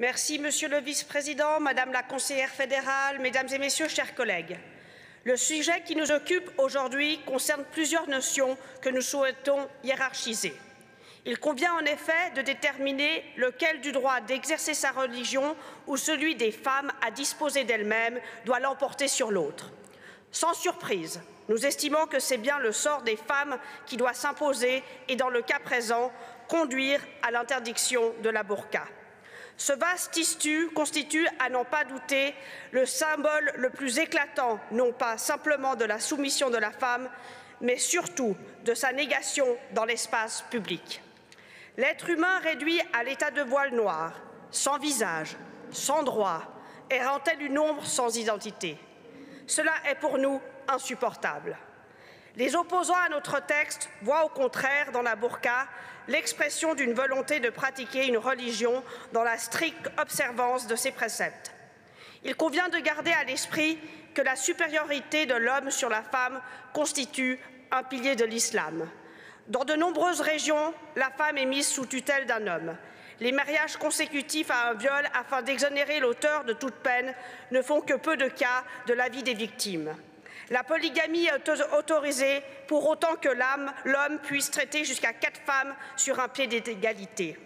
Merci, Monsieur le Vice-président, Madame la conseillère fédérale, Mesdames et Messieurs, chers collègues. Le sujet qui nous occupe aujourd'hui concerne plusieurs notions que nous souhaitons hiérarchiser. Il convient en effet de déterminer lequel du droit d'exercer sa religion ou celui des femmes à disposer d'elles-mêmes doit l'emporter sur l'autre. Sans surprise, nous estimons que c'est bien le sort des femmes qui doit s'imposer et, dans le cas présent, conduire à l'interdiction de la burqa. Ce vaste tissu constitue, à n'en pas douter, le symbole le plus éclatant, non pas simplement de la soumission de la femme, mais surtout de sa négation dans l'espace public. L'être humain réduit à l'état de voile noir, sans visage, sans droit, errant tel une ombre sans identité. Cela est pour nous insupportable. Les opposants à notre texte voient au contraire dans la burqa l'expression d'une volonté de pratiquer une religion dans la stricte observance de ses préceptes. Il convient de garder à l'esprit que la supériorité de l'homme sur la femme constitue un pilier de l'islam. Dans de nombreuses régions, la femme est mise sous tutelle d'un homme. Les mariages consécutifs à un viol afin d'exonérer l'auteur de toute peine ne font que peu de cas de la vie des victimes. La polygamie est autorisée pour autant que l'homme puisse traiter jusqu'à 4 femmes sur un pied d'égalité.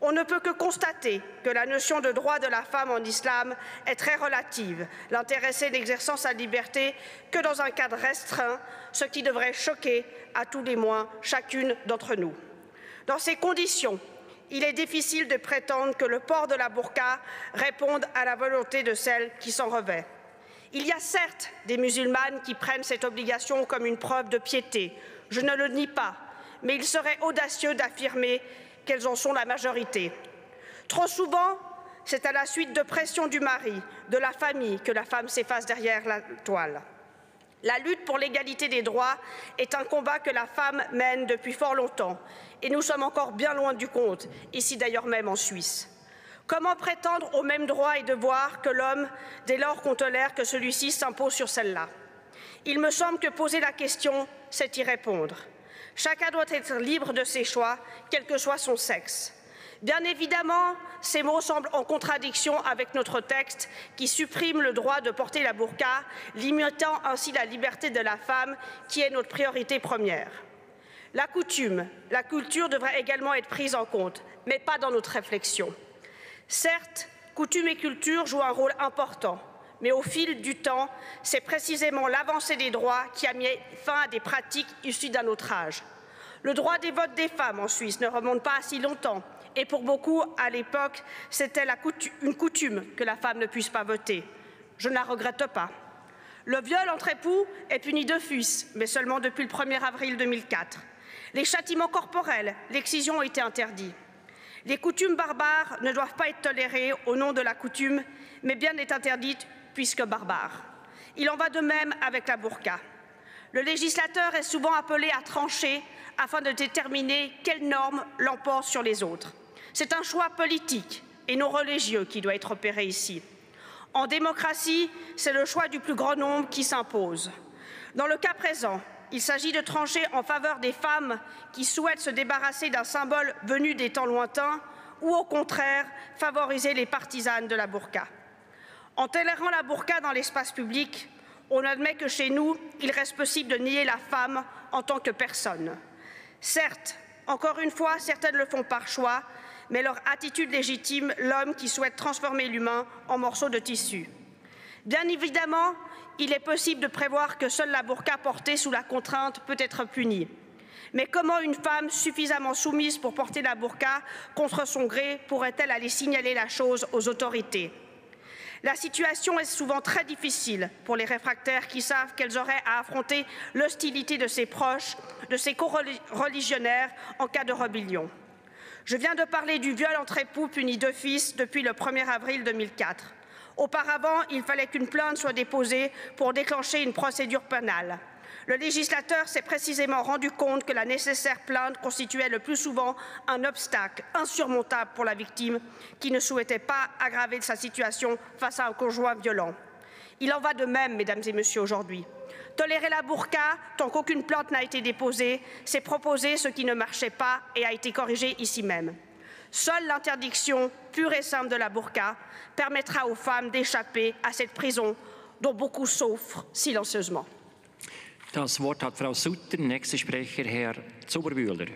On ne peut que constater que la notion de droit de la femme en islam est très relative, l'intéressée n'exerçant sa liberté que dans un cadre restreint, ce qui devrait choquer à tous les moins chacune d'entre nous. Dans ces conditions, il est difficile de prétendre que le port de la burqa réponde à la volonté de celle qui s'en revêt. Il y a certes des musulmanes qui prennent cette obligation comme une preuve de piété, je ne le nie pas, mais il serait audacieux d'affirmer qu'elles en sont la majorité. Trop souvent, c'est à la suite de pression du mari, de la famille, que la femme s'efface derrière la toile. La lutte pour l'égalité des droits est un combat que la femme mène depuis fort longtemps, et nous sommes encore bien loin du compte, ici d'ailleurs même en Suisse. Comment prétendre aux mêmes droits et devoirs que l'homme dès lors qu'on tolère que celui-ci s'impose sur celle-là? Il me semble que poser la question, c'est y répondre. Chacun doit être libre de ses choix, quel que soit son sexe. Bien évidemment, ces mots semblent en contradiction avec notre texte qui supprime le droit de porter la burqa, limitant ainsi la liberté de la femme qui est notre priorité première. La coutume, la culture devraient également être prises en compte, mais pas dans notre réflexion. Certes, coutume et culture jouent un rôle important, mais au fil du temps, c'est précisément l'avancée des droits qui a mis fin à des pratiques issues d'un autre âge. Le droit des votes des femmes en Suisse ne remonte pas à si longtemps, et pour beaucoup, à l'époque, c'était une coutume que la femme ne puisse pas voter. Je ne la regrette pas. Le viol entre époux est puni d'office, mais seulement depuis le 1er avril 2004. Les châtiments corporels, l'excision ont été interdits. Les coutumes barbares ne doivent pas être tolérées au nom de la coutume, mais bien être interdites puisque barbares. Il en va de même avec la burqa. Le législateur est souvent appelé à trancher afin de déterminer quelles normes l'emportent sur les autres. C'est un choix politique et non religieux qui doit être opéré ici. En démocratie, c'est le choix du plus grand nombre qui s'impose. Dans le cas présent, il s'agit de trancher en faveur des femmes qui souhaitent se débarrasser d'un symbole venu des temps lointains ou au contraire favoriser les partisanes de la burqa. En tolérant la burqa dans l'espace public, on admet que chez nous, il reste possible de nier la femme en tant que personne. Certes, encore une fois, certaines le font par choix, mais leur attitude légitime l'homme qui souhaite transformer l'humain en morceaux de tissu. Bien évidemment, il est possible de prévoir que seule la burqa portée sous la contrainte peut être punie. Mais comment une femme suffisamment soumise pour porter la burqa contre son gré pourrait-elle aller signaler la chose aux autorités? La situation est souvent très difficile pour les réfractaires qui savent qu'elles auraient à affronter l'hostilité de ses proches, de ses co-religionnaires en cas de rébellion. Je viens de parler du viol entre époux puni d'office depuis le 1er avril 2004. Auparavant, il fallait qu'une plainte soit déposée pour déclencher une procédure pénale. Le législateur s'est précisément rendu compte que la nécessaire plainte constituait le plus souvent un obstacle insurmontable pour la victime qui ne souhaitait pas aggraver sa situation face à un conjoint violent. Il en va de même, mesdames et messieurs, aujourd'hui. Tolérer la burqa tant qu'aucune plainte n'a été déposée, c'est proposer ce qui ne marchait pas et a été corrigé ici même. Seule l'interdiction pure et simple de la burqa permettra aux femmes d'échapper à cette prison dont beaucoup souffrent silencieusement. Das Wort hat Frau Sutter, nächster Sprecher Herr Zuberbühler.